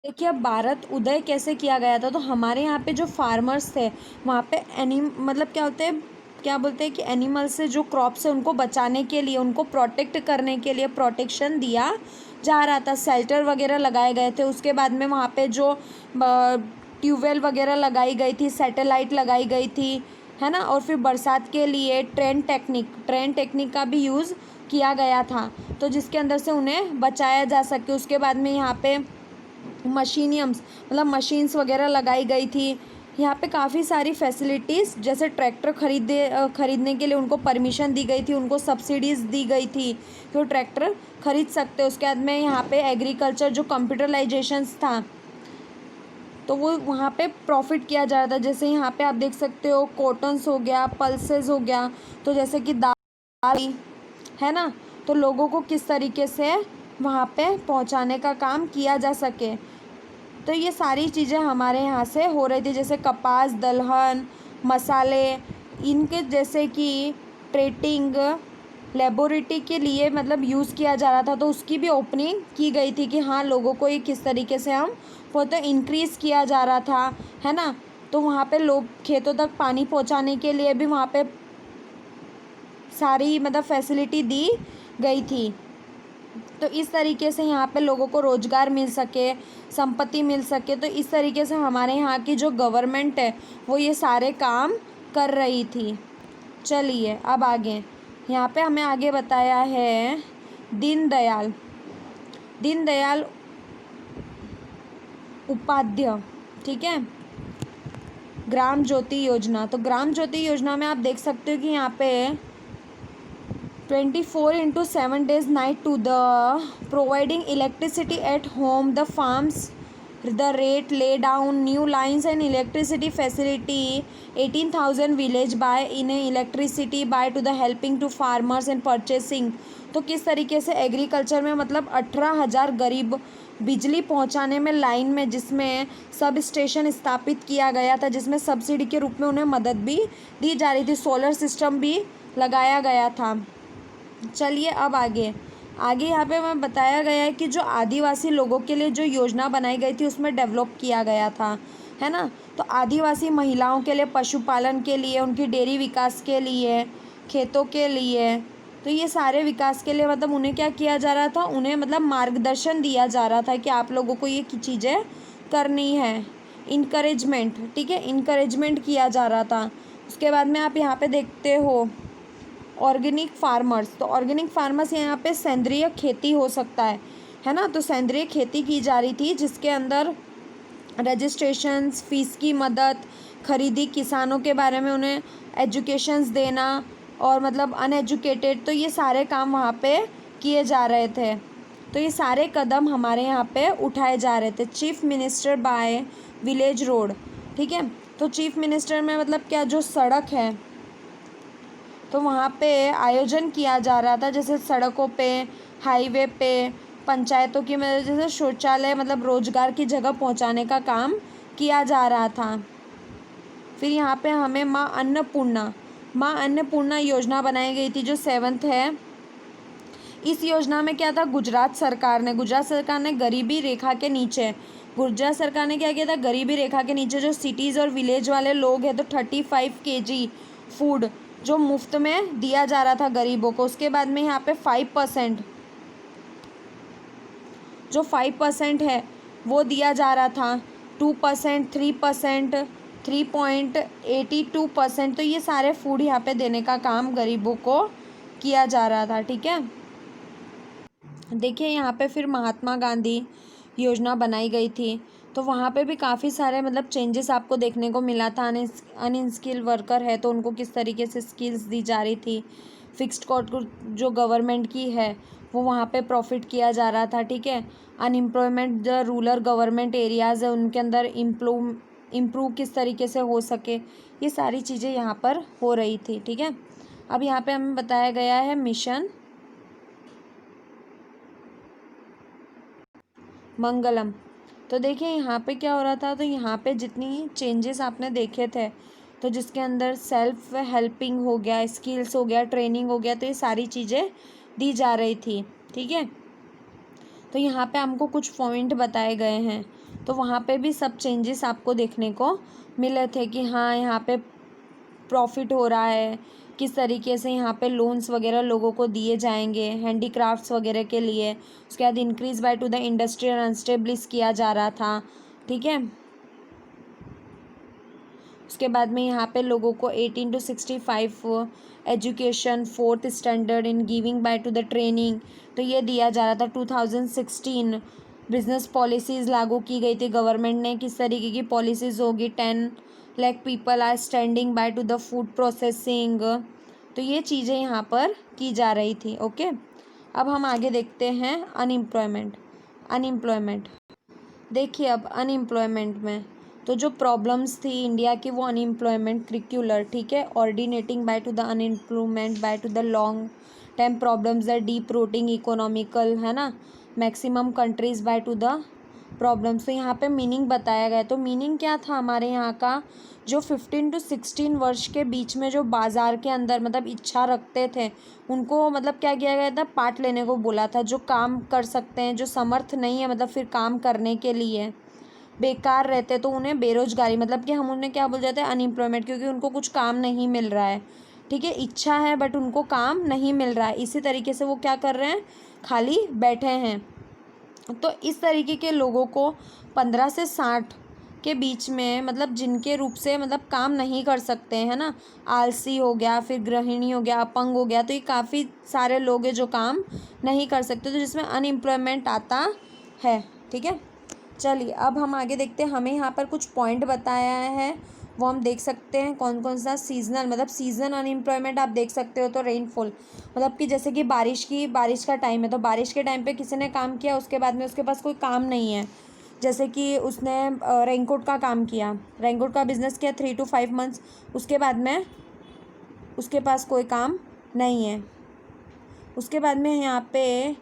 देखिए, अब भारत उदय कैसे किया गया था, तो हमारे यहाँ पे जो फार्मर्स थे वहाँ पे मतलब क्या होते हैं, क्या बोलते हैं कि एनिमल से जो क्रॉप्स है उनको बचाने के लिए, उनको प्रोटेक्ट करने के लिए प्रोटेक्शन दिया जा रहा था। शेल्टर वगैरह लगाए गए थे। उसके बाद में वहाँ पे जो ट्यूबवेल वगैरह लगाई गई थी, सैटेलाइट लगाई गई थी, है ना। और फिर बरसात के लिए ट्रेन टेक्निक का भी यूज़ किया गया था, तो जिसके अंदर से उन्हें बचाया जा सके। उसके बाद में यहाँ पे मशीनियम्स मतलब मशीन्स वगैरह लगाई गई थी। यहाँ पे काफ़ी सारी फैसिलिटीज़, जैसे ट्रैक्टर खरीदने के लिए उनको परमिशन दी गई थी, उनको सब्सिडीज़ दी गई थी कि वो ट्रैक्टर खरीद सकते। उसके बाद में यहाँ पे एग्रीकल्चर जो कंप्यूटराइजेशंस था, तो वो वहाँ पे प्रॉफिट किया जा रहा था। जैसे यहाँ पे आप देख सकते हो कॉटन्स हो गया, पल्सेस हो गया, तो जैसे कि दाल है ना, तो लोगों को किस तरीके से वहाँ पे पहुँचाने का काम किया जा सके। तो ये सारी चीज़ें हमारे यहाँ से हो रही थी, जैसे कपास, दलहन, मसाले, इनके जैसे कि ट्रेडिंग लेबोरेटरी के लिए मतलब यूज़ किया जा रहा था, तो उसकी भी ओपनिंग की गई थी कि हाँ, लोगों को ये किस तरीके से हम बहुत इंक्रीज़ किया जा रहा था, है ना। तो वहाँ पे लोग खेतों तक पानी पहुँचाने के लिए भी वहाँ पे सारी मतलब फैसिलिटी दी गई थी। तो इस तरीके से यहाँ पे लोगों को रोज़गार मिल सके, संपत्ति मिल सके। तो इस तरीके से हमारे यहाँ की जो गवर्नमेंट है वो ये सारे काम कर रही थी। चलिए अब आगे, यहाँ पे हमें आगे बताया है दीनदयाल दीनदयाल उपाध्याय, ठीक है, ग्राम ज्योति योजना। तो ग्राम ज्योति योजना में आप देख सकते हो कि यहाँ पे 24/7 days night to the providing electricity at home, the farms, the rate lay down new lines and electricity facility 18,000 village by in electricity by to the helping to farmers and purchasing। तो किस तरीके से agriculture में मतलब 18,000 गरीब बिजली पहुंचाने में लाइन में, जिसमें सब स्टेशन स्थापित किया गया था, जिसमें सब्सिडी के रूप में उन्हें मदद भी दी जा रही थी, सोलर सिस्टम भी लगाया गया था। चलिए अब आगे यहाँ पे हमें बताया गया है कि जो आदिवासी लोगों के लिए जो योजना बनाई गई थी उसमें डेवलप किया गया था, है ना। तो आदिवासी महिलाओं के लिए पशुपालन के लिए, उनकी डेयरी विकास के लिए, खेतों के लिए, तो ये सारे विकास के लिए मतलब उन्हें क्या किया जा रहा था, उन्हें मतलब मार्गदर्शन दिया जा रहा था कि आप लोगों को ये चीज़ें करनी है। इनकरेजमेंट, ठीक है, इनकरेजमेंट किया जा रहा था। उसके बाद में आप यहाँ पे देखते हो ऑर्गेनिक फार्मर्स। तो ऑर्गेनिक फार्मर्स यहाँ पे सेंद्रीय खेती हो सकता है ना। तो सेंद्रीय खेती की जा रही थी, जिसके अंदर रजिस्ट्रेशंस, फीस की मदद, खरीदी, किसानों के बारे में उन्हें एजुकेशंस देना, और मतलब अनएजुकेटेड, तो ये सारे काम वहाँ पे किए जा रहे थे। तो ये सारे कदम हमारे यहाँ पे उठाए जा रहे थे। Chief minister by village road, ठीक है। तो चीफ मिनिस्टर में मतलब क्या, जो सड़क है तो वहाँ पे आयोजन किया जा रहा था, जैसे सड़कों पे, हाईवे पे, पंचायतों की मदद, जैसे शौचालय मतलब रोजगार की जगह पहुँचाने का काम किया जा रहा था। फिर यहाँ पे हमें माँ अन्नपूर्णा योजना बनाई गई थी, जो 7th है। इस योजना में क्या था, गुजरात सरकार ने गरीबी रेखा के नीचे, गुजरात सरकार ने क्या किया था, गरीबी रेखा के नीचे जो सिटीज़ और विलेज वाले लोग हैं, तो 35 kg फूड जो मुफ्त में दिया जा रहा था गरीबों को। उसके बाद में यहाँ पे 5%, जो 5% है वो दिया जा रहा था, 2%, 3%, 3.82%, तो ये सारे फूड यहाँ पे देने का काम गरीबों को किया जा रहा था, ठीक है। देखिए यहाँ पे फिर महात्मा गांधी योजना बनाई गई थी, तो वहाँ पे भी काफ़ी सारे मतलब चेंजेस आपको देखने को मिला था। अनस्किल्ड वर्कर है तो उनको किस तरीके से स्किल्स दी जा रही थी। फिक्स्ड कॉस्ट जो गवर्नमेंट की है वो वहाँ पे प्रॉफिट किया जा रहा था, ठीक है। अनएम्प्लॉयमेंट जो रूरल गवर्नमेंट एरियाज़ है उनके अंदर इम्प्रूव किस तरीके से हो सके, ये सारी चीज़ें यहाँ पर हो रही थी, ठीक है। अब यहाँ पे हमें बताया गया है मिशन मंगलम। तो देखिए यहाँ पे क्या हो रहा था, तो यहाँ पे जितनी चेंजेस आपने देखे थे, तो जिसके अंदर सेल्फ हेल्पिंग हो गया, स्किल्स हो गया, ट्रेनिंग हो गया, तो ये सारी चीज़ें दी जा रही थी, ठीक है। तो यहाँ पे हमको कुछ पॉइंट बताए गए हैं। तो वहाँ पे भी सब चेंजेस आपको देखने को मिले थे कि हाँ यहाँ पे प्रॉफिट हो रहा है, किस तरीके से यहाँ पे लोन्स वगैरह लोगों को दिए जाएंगे हैंडीक्राफ्ट्स वगैरह के लिए। उसके बाद increase by to the industrial unestablish किया जा रहा था, ठीक है। उसके बाद में यहाँ पे लोगों को 18 to 65 education 4th standard in giving bye to the training, तो ये दिया जा रहा था। 2016 बिजनेस पॉलिसीज़ लागू की गई थी गवर्नमेंट ने, किस तरीके की पॉलिसीज़ होगी। 10 lakh people are standing by to the food processing, तो ये चीज़ें यहाँ पर की जा रही थी, ओके। अब हम आगे देखते हैं अनएम्प्लॉयमेंट। देखिए अब अनएम्प्लॉयमेंट में तो जो प्रॉब्लम्स थी इंडिया की वो अनएम्प्लॉयमेंट क्रिक्यूलर, ठीक है, ordinating by to the unemployment by to the long time problems the deep rooting economical, है ना, maximum countries by to the problems. तो यहाँ पे मीनिंग बताया गया। तो मीनिंग क्या था हमारे यहाँ का, जो 15 to 16 वर्ष के बीच में जो बाज़ार के अंदर मतलब इच्छा रखते थे उनको मतलब क्या किया गया था, पार्ट लेने को बोला था। जो काम कर सकते हैं, जो समर्थ नहीं है मतलब फिर काम करने के लिए बेकार रहते तो उन्हें बेरोजगारी, मतलब कि हम उन्हें क्या बोल जाते हैं, अनएम्प्लॉयमेंट, क्योंकि उनको कुछ काम नहीं मिल रहा है, ठीक है। इच्छा है बट उनको काम नहीं मिल रहा है, इसी तरीके से वो क्या कर रहे हैं, खाली बैठे हैं। तो इस तरीके के लोगों को 15 से 60 के बीच में मतलब जिनके रूप से मतलब काम नहीं कर सकते हैं ना, आलसी हो गया, फिर गृहिणी हो गया, अपंग हो गया, तो ये काफ़ी सारे लोग हैं जो काम नहीं कर सकते, तो जिसमें अनएम्प्लॉयमेंट आता है, ठीक है। चलिए अब हम आगे देखते हैं। हमें यहाँ पर कुछ पॉइंट बताया है, वो हम देख सकते हैं कौन कौन सा। सीजनल मतलब सीजन अनएम्प्लॉयमेंट आप देख सकते हो, तो रेनफॉल मतलब कि जैसे कि बारिश का टाइम है तो बारिश के टाइम पे किसी ने काम किया, उसके बाद में उसके पास कोई काम नहीं है, जैसे कि उसने रेनकोट का काम किया, रेनकोट का बिजनेस किया 3 to 5 मंथ्स, उसके बाद में उसके पास कोई काम नहीं है। उसके बाद में यहाँ पे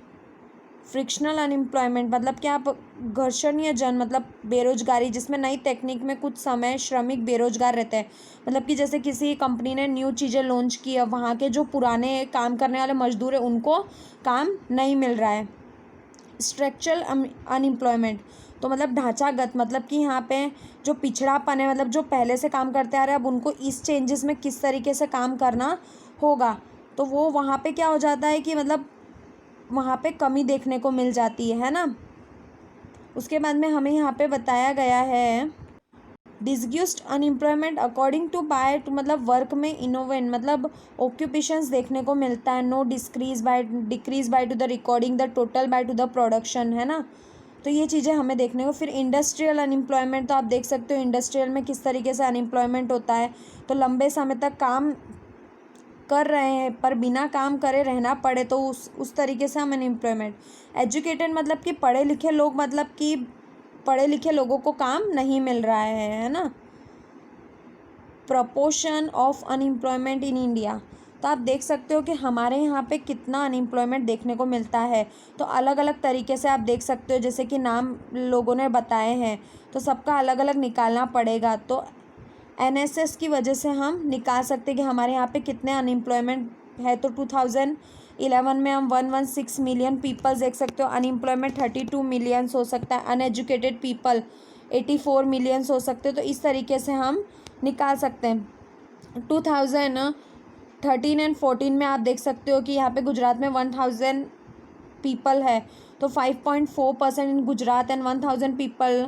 फ्रिक्शनल अनएम्प्लॉयमेंट मतलब कि आप घर्षण या जन मतलब बेरोजगारी, जिसमें नई टेक्निक में कुछ समय श्रमिक बेरोजगार रहते हैं, मतलब कि जैसे किसी कंपनी ने न्यू चीज़ें लॉन्च की है, वहाँ के जो पुराने काम करने वाले मजदूर हैं उनको काम नहीं मिल रहा है। स्ट्रक्चरल अनएम्प्लॉयमेंट तो मतलब ढांचागत, मतलब कि यहाँ पे जो पिछड़ापन है, मतलब जो पहले से काम करते आ रहे हैं अब उनको इस चेंजेस में किस तरीके से काम करना होगा, तो वो वहाँ पे क्या हो जाता है कि मतलब वहाँ पे कमी देखने को मिल जाती है ना। उसके बाद में हमें यहाँ पे बताया गया है disguised unemployment according to by to मतलब वर्क में इनोवेट मतलब ऑक्यूपेशंस देखने को मिलता है। No decrease by to the recording the total by to the production, है ना। तो ये चीज़ें हमें देखने को। फिर इंडस्ट्रियल अनएम्प्लॉयमेंट तो आप देख सकते हो इंडस्ट्रियल में किस तरीके से अनएम्प्लॉयमेंट होता है, तो लंबे समय तक काम कर रहे हैं पर बिना काम करे रहना पड़े, तो उस तरीके से हम अनएम्प्लॉयमेंट। एजुकेटेड मतलब कि पढ़े लिखे लोग, मतलब कि पढ़े लिखे लोगों को काम नहीं मिल रहा है ना। Proportion of unemployment in India, तो आप देख सकते हो कि हमारे यहाँ पे कितना अनएम्प्लॉयमेंट देखने को मिलता है। तो अलग अलग तरीके से आप देख सकते हो, जैसे कि नाम लोगों ने बताए हैं तो सबका अलग अलग निकालना पड़ेगा। तो एनएसएस की वजह से हम निकाल सकते हैं कि हमारे यहाँ पे कितने अनएम्प्लॉयमेंट है। तो 2011 में हम 116 मिलियन पीपल्स देख सकते हो, अनएम्प्लॉयमेंट 32 मिलियंस हो सकता है, अनएजुकेटेड पीपल 84 मिलियंस हो सकते हैं। तो इस तरीके से हम निकाल सकते हैं। 2013 एंड 14 में आप देख सकते हो कि यहाँ पे गुजरात में 1000 पीपल है, तो 5.4% in Gujarat and 1000 people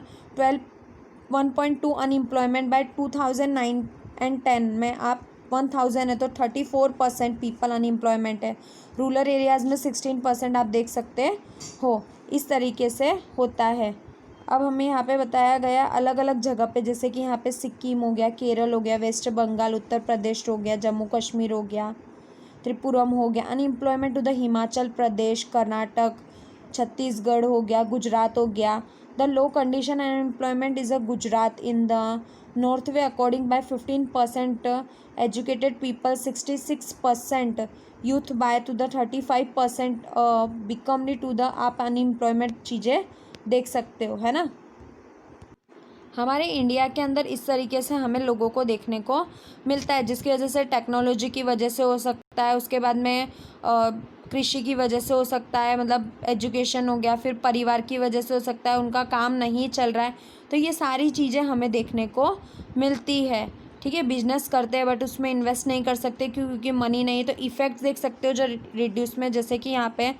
1.2 unemployment. By 2009 and 10 में आप 1000 है तो 34% पीपल अनएम्प्लॉयमेंट है। रूरल एरियाज़ में 16% आप देख सकते हो। इस तरीके से होता है। अब हमें यहाँ पे बताया गया अलग अलग जगह पे, जैसे कि यहाँ पे सिक्किम हो गया, केरल हो गया, वेस्ट बंगाल, उत्तर प्रदेश हो गया, जम्मू कश्मीर हो गया, त्रिपुरम हो गया। Unemployment to the Himachal Pradesh, Karnataka, Chhattisgarh हो गया, गुजरात हो गया। The low condition unemployment is a Gujarat in the north way according by 15% educated people, 66% youth by to the 35% becomingly to the आप अनएम्प्लॉयमेंट चीज़ें देख सकते हो, है ना। हमारे इंडिया के अंदर इस तरीके से हमें लोगों को देखने को मिलता है, जिसकी वजह से टेक्नोलॉजी की वजह से हो सकता है। उसके बाद में कृषि की वजह से हो सकता है, मतलब एजुकेशन हो गया, फिर परिवार की वजह से हो सकता है, उनका काम नहीं चल रहा है, तो ये सारी चीज़ें हमें देखने को मिलती है। ठीक है, बिजनेस करते हैं बट उसमें इन्वेस्ट नहीं कर सकते क्योंकि मनी नहीं। तो इफ़ेक्ट्स देख सकते हो जो रिड्यूस में, जैसे कि यहाँ पे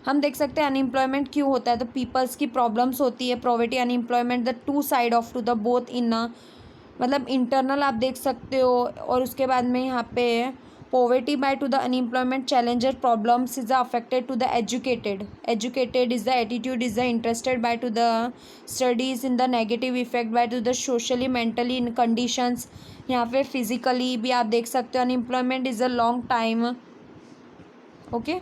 हम देख सकते हैं अनएम्प्लॉयमेंट क्यों होता है, तो पीपल्स की प्रॉब्लम्स होती है, poverty, unemployment, the two side of to the both in मतलब इंटरनल आप देख सकते हो। और उसके बाद में यहाँ पे poverty by to the unemployment challenger problems is affected to the educated is the attitude is the interested by to the studies in the negative effect by to the socially mentally in conditions। यहाँ पे physically भी आप देख सकते हो unemployment is a long time. Okay,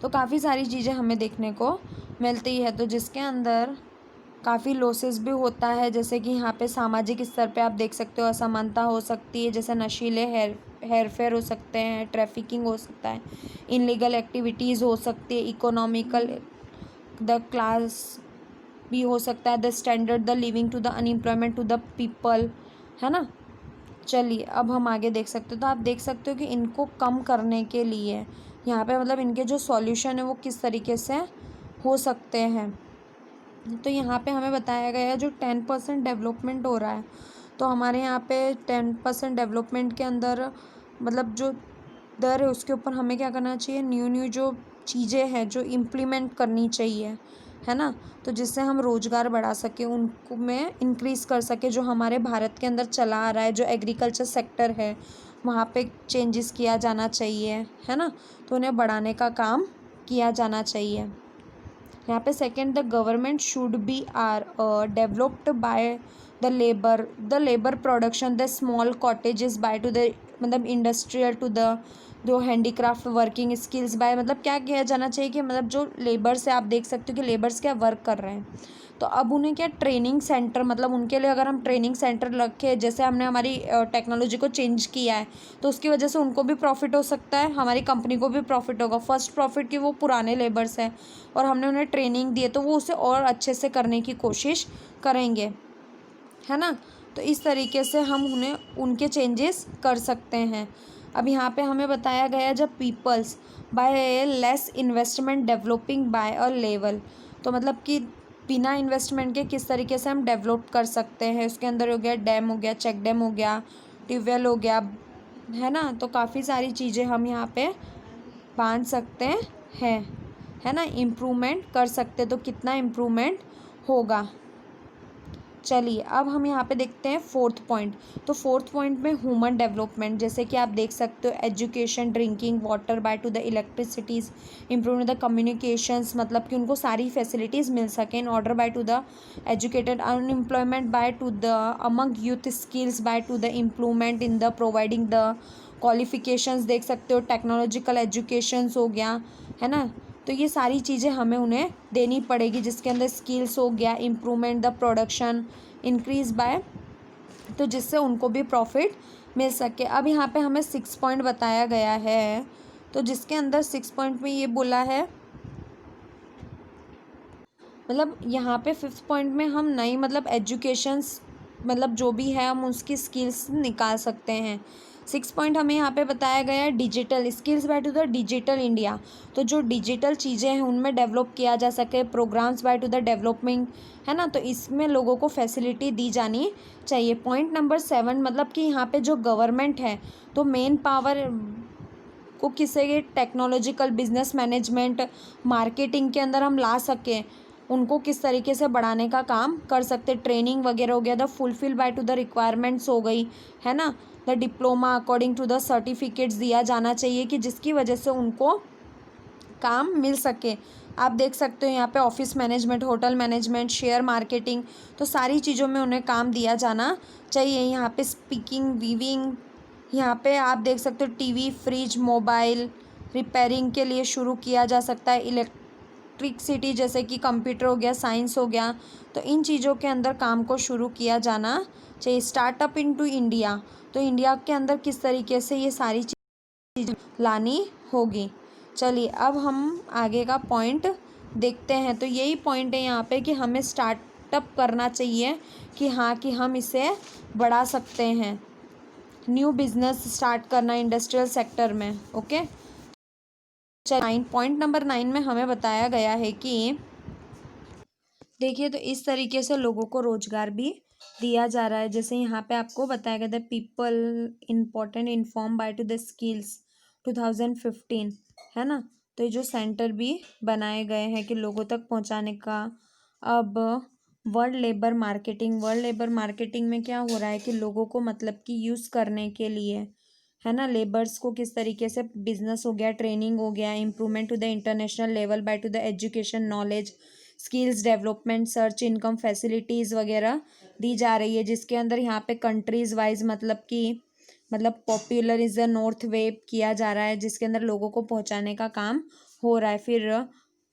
तो काफ़ी सारी चीज़ें हमें देखने को मिलती है, तो जिसके अंदर काफ़ी लॉसेस भी होता है, जैसे कि यहाँ पे सामाजिक स्तर पे आप देख सकते हो असमानता हो सकती है, जैसे नशीले हेरफेर हो सकते हैं, ट्रैफिकिंग हो सकता है, इनलीगल एक्टिविटीज़ हो सकती है, इकोनॉमिकल द क्लास भी हो सकता है, the standard the living to the unemployment to the people, है ना। चलिए अब हम आगे देख सकते हो, तो आप देख सकते हो कि इनको कम करने के लिए यहाँ पे मतलब इनके जो सॉल्यूशन है वो किस तरीके से हो सकते हैं। तो यहाँ पे हमें बताया गया है जो 10% डेवलपमेंट हो रहा है, तो हमारे यहाँ पे 10% डेवलपमेंट के अंदर मतलब जो दर है उसके ऊपर हमें क्या करना चाहिए, न्यू जो चीज़ें हैं जो इम्प्लीमेंट करनी चाहिए, है ना, तो जिससे हम रोज़गार बढ़ा सकें, उनको में इंक्रीज़ कर सके, जो हमारे भारत के अंदर चला आ रहा है, जो एग्रीकल्चर सेक्टर है वहाँ पे चेंजेस किया जाना चाहिए, है ना, तो उन्हें बढ़ाने का काम किया जाना चाहिए। यहाँ पे second, the government should be are developed by the labour production, the small cottages by to the मतलब इंडस्ट्रियल टू द जो हैंडीक्राफ्ट वर्किंग स्किल्स बाय, मतलब क्या किया जाना चाहिए कि मतलब जो लेबर्स है आप देख सकते हो कि लेबर्स क्या वर्क कर रहे हैं, तो अब उन्हें क्या ट्रेनिंग सेंटर, मतलब उनके लिए अगर हम ट्रेनिंग सेंटर रखे, जैसे हमने हमारी टेक्नोलॉजी को चेंज किया है तो उसकी वजह से उनको भी प्रॉफिट हो सकता है, हमारी कंपनी को भी प्रॉफिट होगा। फर्स्ट प्रॉफिट कि वो पुराने लेबर्स हैं और हमने उन्हें ट्रेनिंग दी है तो वो उसे और अच्छे से करने की कोशिश करेंगे, है ना, तो इस तरीके से हम उन्हें उनके चेंजेस कर सकते हैं। अब यहाँ पे हमें बताया गया जब peoples by less investment developing by a level, तो मतलब कि बिना इन्वेस्टमेंट के किस तरीके से हम डेवलप कर सकते हैं, उसके अंदर हो गया डैम हो गया, चेक डैम हो गया, ट्यूबवेल हो गया, है ना, तो काफ़ी सारी चीज़ें हम यहाँ पे बांध सकते हैं, है ना, इम्प्रूवमेंट कर सकते, तो कितना इम्प्रूवमेंट होगा। चलिए अब हम यहाँ पे देखते हैं फोर्थ पॉइंट, तो फोर्थ पॉइंट में ह्यूमन डेवलपमेंट, जैसे कि आप देख सकते हो education, drinking water by to the electricities, improve the communications, मतलब कि उनको सारी फैसिलिटीज़ मिल सकें, in order by to the educated, unemployment by to the among youth skills by to the improvement in the providing the qualifications, देख सकते हो technological educations हो गया, है ना, तो ये सारी चीज़ें हमें उन्हें देनी पड़ेगी, जिसके अंदर स्किल्स हो गया, improvement the production increase by, तो जिससे उनको भी प्रॉफिट मिल सके। अब यहाँ पे हमें 6 पॉइंट बताया गया है, तो जिसके अंदर 6 पॉइंट में ये बोला है, मतलब यहाँ पे 5th पॉइंट में हम नई मतलब एजुकेशंस मतलब जो भी है हम उसकी स्किल्स निकाल सकते हैं। 6 पॉइंट हमें यहाँ पे बताया गया है digital skills by to the digital India, तो जो डिजिटल चीज़ें हैं उनमें डेवलप किया जा सके, programmes by to the development, है ना, तो इसमें लोगों को फैसिलिटी दी जानी चाहिए। पॉइंट नंबर 7 मतलब कि यहाँ पे जो गवर्नमेंट है तो मेन पावर को किसी टेक्नोलॉजिकल बिजनेस मैनेजमेंट मार्केटिंग के अंदर हम ला सकें, उनको किस तरीके से बढ़ाने का काम कर सकते, ट्रेनिंग वगैरह हो गया, the fulfil by to the requirements हो गई, है ना, the diploma according to the certificates दिया जाना चाहिए कि जिसकी वजह से उनको काम मिल सके। आप देख सकते हो यहाँ पे office management, hotel management, share marketing, तो सारी चीज़ों में उन्हें काम दिया जाना चाहिए। यहाँ पे स्पीकिंग, वीविंग, यहाँ पे आप देख सकते हो टीवी, फ्रिज, मोबाइल रिपेयरिंग के लिए शुरू किया जा सकता है, इलेक्ट्रिसिटी जैसे कि कंप्यूटर हो गया, साइंस हो गया, तो इन चीज़ों के अंदर काम को शुरू किया जाना चाहिए। स्टार्टअप इनटू इंडिया, तो इंडिया के अंदर किस तरीके से ये सारी चीज़ें लानी होगी। चलिए अब हम आगे का पॉइंट देखते हैं, तो यही पॉइंट है यहाँ पे कि हमें स्टार्टअप करना चाहिए कि हाँ कि हम इसे बढ़ा सकते हैं, न्यू बिजनेस स्टार्ट करना इंडस्ट्रियल सेक्टर में। ओके, चल पॉइंट नंबर 9 में हमें बताया गया है कि देखिए, तो इस तरीके से लोगों को रोजगार भी दिया जा रहा है। जैसे यहाँ पे आपको बताया गया था, people important inform bye to the skills 2015, है ना। तो ये जो सेंटर भी बनाए गए हैं कि लोगों तक पहुँचाने का। अब वर्ल्ड लेबर मार्केटिंग में क्या हो रहा है कि लोगों को मतलब कि यूज़ करने के लिए, है ना, लेबर्स को किस तरीके से बिजनेस हो गया, ट्रेनिंग हो गया, improvement to the international level by to the education, knowledge, skills development, search, income facilities वगैरह दी जा रही है। जिसके अंदर यहाँ पे कंट्रीज वाइज मतलब popular is the north web किया जा रहा है, जिसके अंदर लोगों को पहुँचाने का काम हो रहा है। फिर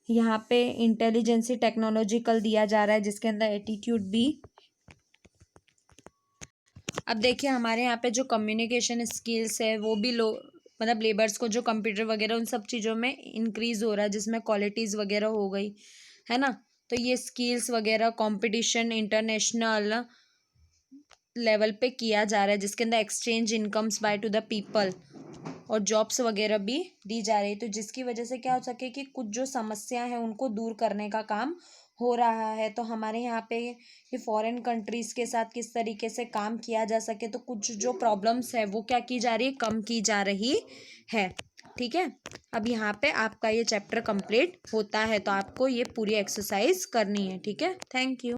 यहाँ पे इंटेलिजेंसी टेक्नोलॉजिकल दिया जा रहा है, जिसके अंदर एटीट्यूड भी। अब देखिए, हमारे यहाँ पे जो कम्युनिकेशन स्किल्स है वो भी मतलब लेबर्स को जो कंप्यूटर वगैरह उन सब चीज़ों में इंक्रीज हो रहा है, जिसमें क्वालिटीज़ वगैरह हो गई, है ना। तो ये स्किल्स वगैरह कंपटीशन इंटरनेशनल लेवल पे किया जा रहा है, जिसके अंदर exchange incomes bye to the people और जॉब्स वगैरह भी दी जा रही है। तो जिसकी वजह से क्या हो सके कि कुछ जो समस्या है उनको दूर करने का काम हो रहा है। तो हमारे यहाँ पे ये फॉरेन कंट्रीज़ के साथ किस तरीके से काम किया जा सके, तो कुछ जो प्रॉब्लम्स है वो क्या की जा रही है, कम की जा रही है। ठीक है, अब यहाँ पे आपका ये चैप्टर कंप्लीट होता है, तो आपको ये पूरी एक्सरसाइज करनी है। ठीक है, थैंक यू।